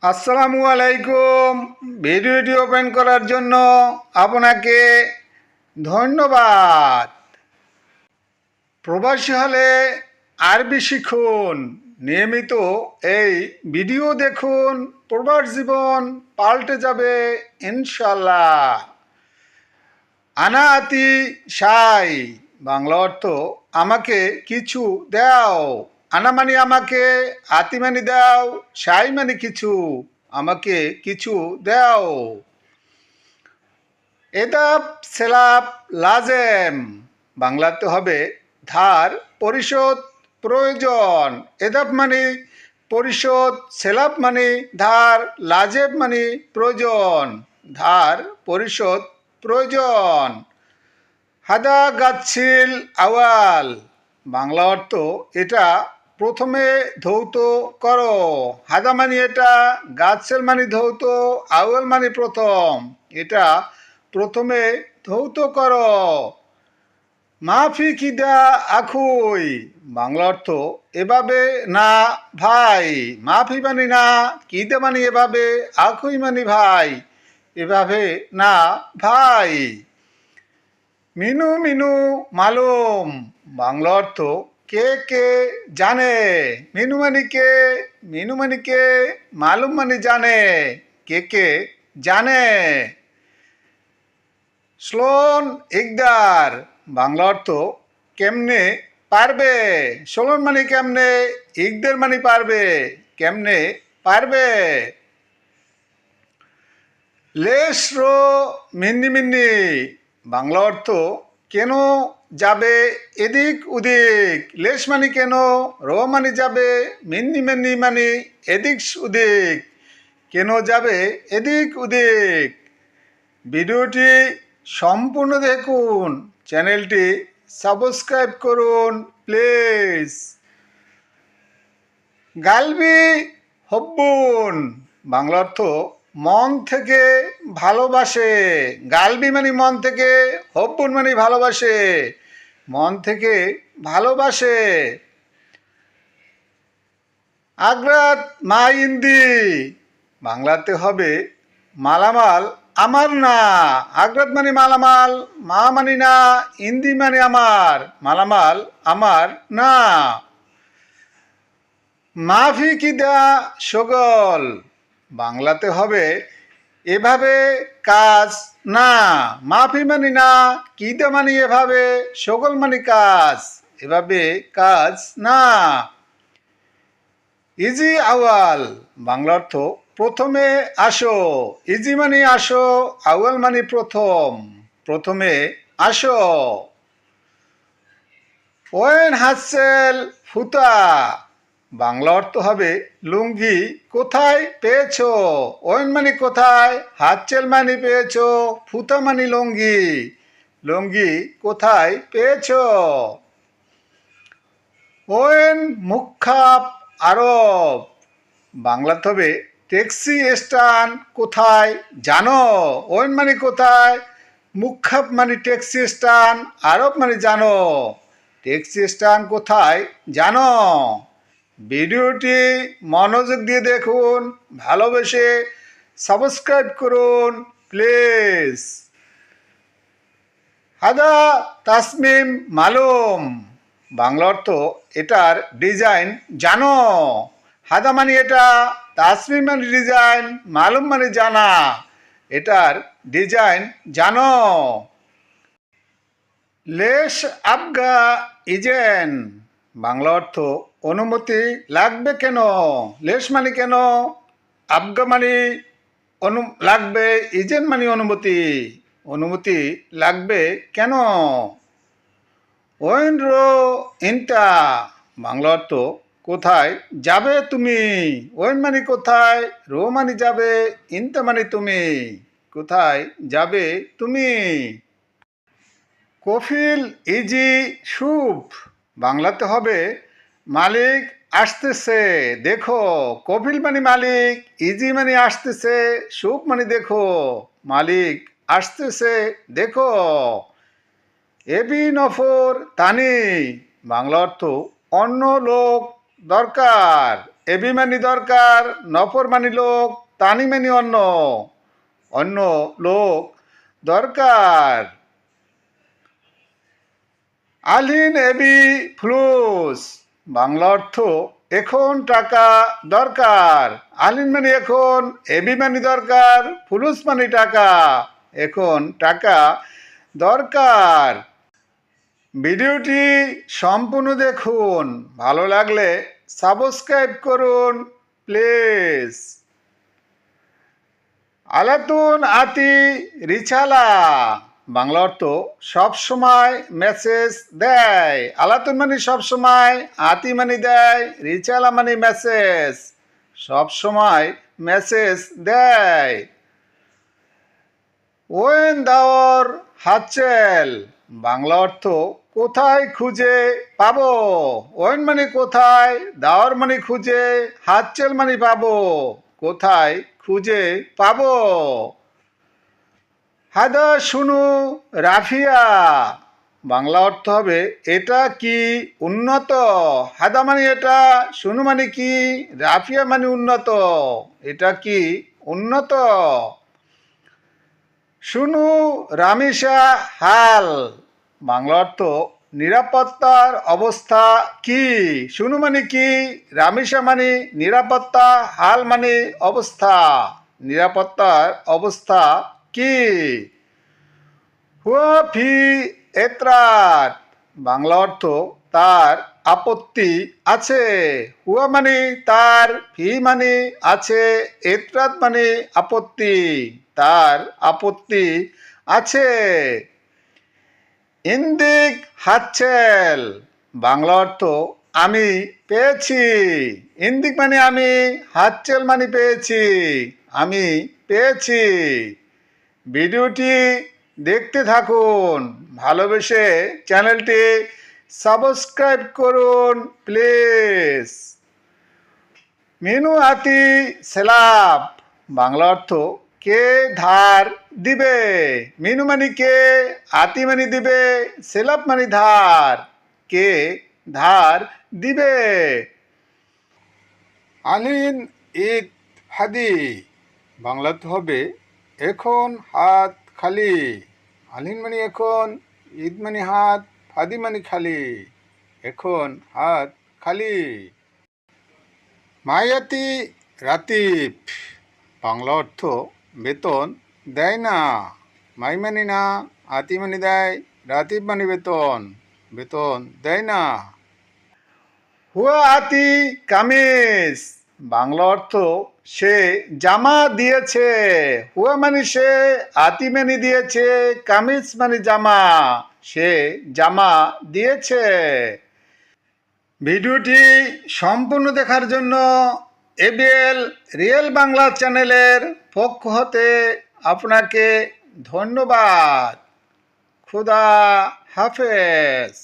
আসসালামু আলাইকুম। ভিডিওটি ওপেন করার জন্য আপনাকে ধন্যবাদ। প্রবাসী হলে আরবি শিখুন, নিয়মিত এই ভিডিও দেখুন, প্রবাস জীবন পাল্টে যাবে ইনশাল্লাহ। আনা আতি সাই, বাংলা অর্থ আমাকে কিছু দাও। আনা মানে আমাকে, আতি মানে দাও, সাই মানে কিছু, আমাকে কিছু দাও। এদাব সেলাব লাজেম, বাংলাতে হবে ধার পরিশোধ প্রয়োজন। এদাব মানে পরিশোধ, সেলাব মানে ধার, লাজেব মানে প্রয়োজন, ধার পরিশোধ প্রয়োজন। হাদা গাছিল আওয়াল, বাংলা অর্থ এটা প্রথমে ধৌত করো। হাদা মানে এটা, গাছিল মানে ধৌত, আওয়াল মানে প্রথম, এটা প্রথমে ধৌত করো। মাফি কিদা আখুই, বাংলা অর্থ এভাবে না ভাই। মাফি মানে না, কিদা মানে এভাবে, আখুই মানে ভাই, এভাবে না ভাই। মিনু মিনু মালুম, বাংলা অর্থ কে কে জানে। মিনু মানে কে, মিনু মানে কে, মালুম মানে জানে, কে কে জানে। স্লোন ইকদার, বাংলা অর্থ কেমনে পারবে। স্লোন মানে কেমনে, ইকদার মানে পারবে, কেমনে পারবে। লেশ রো মিন্নি মিন্নি, বাংলা অর্থ কেন যাবে এদিক ওদিক। লেশ মানে কেন, রো মানে যাবে, মিন্নি মিন্নি মানে এদিক ওদিক, কেন যাবে এদিক ওদিক। ভিডিওটি সম্পূর্ণ দেখুন, চ্যানেলটি সাবস্ক্রাইব করুন প্লিজ। গালবি হব্বুন, বাংলা অর্থ মন থেকে ভালোবাসে। গালবি মানে মন থেকে, হব্বুন মানে ভালোবাসে, মন থেকে ভালোবাসে। আগ্রাত মা ইন্দি, বাংলাতে হবে মালামাল আমার না। আগ্রাত মানে মালামাল, মা মানে না, ইন্দি মানে আমার, মালামাল আমার না। মাফি কিদা সগল, বাংলাতে হবে এভাবে কাজ না। মাফি মানে না, কিদা মানে এভাবে, সগল মানে কাজ, এভাবে কাজ না। ইজি আওয়াল, বাংলা অর্থ প্রথমে আসো। ইজি মানে আসো, আওয়াল মানে প্রথম, প্রথমে আসো। ওয়েন হাসেল ফুতা, বাংলা অর্থ হবে লুঙ্গি কোথায় পেয়েছো। ওয়েন মানে কোথায়, হাতচেল মানে পেয়েছো, ফুতা মানে লুঙ্গি, লুঙ্গি কোথায় পেয়েছো। ওয়েন মুখাপ আরব, বাংলাতে হবে ট্যাক্সি স্ট্যান্ড কোথায় জানো। ওয়েন মানে কোথায়, মুখাপ মানে ট্যাক্সি স্ট্যান্ড, আরব মানে জানো, ট্যাক্সি স্ট্যান্ড কোথায় জানো। ভিডিওটি মনোযোগ দিয়ে দেখুন, ভালোবেসে সাবস্ক্রাইব করুন প্লিজ। হাদা তাসমিম মালুম, বাংলা অর্থ এটার ডিজাইন জানো। হাদা মানে এটা, তাসমিম মানে ডিজাইন, মালুম মানে জানা, এটার ডিজাইন জানো। লেশ আবগা ইজেন, বাংলা অর্থ অনুমতি লাগবে কেন। লেশ মানে কেন, আবগা মানে লাগবে, ইজেন মানে অনুমতি, অনুমতি লাগবে কেন। ওয়েন রো ইনটা, বাংলা অর্থ কোথায় যাবে তুমি। ওয়েন মানে কোথায়, রো মানে যাবে, ইনটা মানে তুমি, কোথায় যাবে তুমি। কফিল ইজি সুপ, বাংলাতে হবে মালিক আসতেছে দেখো। কফিল মানে মালিক, ইজি মানে আসতেছে, সুপ মানে দেখো, মালিক আসতেছে দেখো। এবি নফর তানি, বাংলা অর্থ অন্য লোক দরকার। এবি মানি দরকার, নফর মানি লোক, তানি মানি অন্য, অন্য লোক দরকার। আলহিন এবি ফ্লুস, বাংলা অর্থ এখন টাকা দরকার। আলহিন মানে এখন, এবি মানে দরকার, ফুলুস মানে টাকা, এখন টাকা দরকার। ভিডিওটি সম্পূর্ণ দেখুন, ভালো লাগলে সাবস্ক্রাইব করুন প্লিজ। আলাতুন আতি রিছালা, বাংলা অর্থ সবসময় মেসেজ দেয়। আলাতুন মানে সবসময়, আতি মানে দেয়, রিছালা মানে মেসেজ, সবসময় মেসেজ দেয়। ওয়েন দাওর হাতচেল, বাংলা অর্থ কোথায় খুঁজে পাবো। ওয়েন মানে কোথায়, দাওর মানে খুঁজে, হাতচেল মানে পাবো, কোথায় খুঁজে পাবো। হাদা শুনু রাফিয়া, বাংলা অর্থ হবে এটা কি উন্নত। হাদা মানে এটা, শুনু মানে কি, রাফিয়া মানে উন্নত, এটা কি উন্নত। শুনু রামিসা হাল, বাংলা অর্থ নিরাপত্তার অবস্থা কি। শুনু মানে কি, রামিসা মানে নিরাপত্তা, হাল মানে অবস্থা, নিরাপত্তার অবস্থা কি। হুয়া ফি এতরাত, বাংলা অর্থ তার আপত্তি আছে। হুয়া মানে তার, ফি মানে আছে, এতরাত মানে আপত্তি, তার আপত্তি আছে। ইন্দিক হাতছেল, বাংলা অর্থ আমি পেয়েছি। ইন্দিক মানে আমি, হাতছেল মানে পেয়েছি, আমি পেয়েছি। ভিডিওটি দেখতে থাকুন, ভালোবেসে চ্যানেলটি সাবস্ক্রাইব করুন প্লিজ। মিনু আতি সেলাব, বাংলা অর্থ কে ধার দিবে। মিনু মানে কে, আতি মানে দিবে, সেলাব মানে ধার, কে ধার দিবে। আলিন ঈদ হাদি, বাংলাতে হবে এখন হাত খালি। আলিন মানে এখন, ঈদ মানে হাত, ফাদি মানে খালি, এখন হাত খালি। মায়াতি রাতিব, বাংলা অর্থ বেতন দেয় না। মাই মানে না, আতি মানে দেয়, রাতিব মানে বেতন, বেতন দেয় না। হুয়া আতি কামিজ, বাংলা অর্থ সে জামা দিয়েছে। হুয়া মানে সে, আতি মানে দিয়েছে, কামিজ মানে জামা, সে জামা দিয়েছে। ভিডিওটি সম্পূর্ণ দেখার জন্য এবিএল রিয়েল বাংলা চ্যানেলের পক্ষ হতে আপনাকে ধন্যবাদ। খুদা হাফেজ।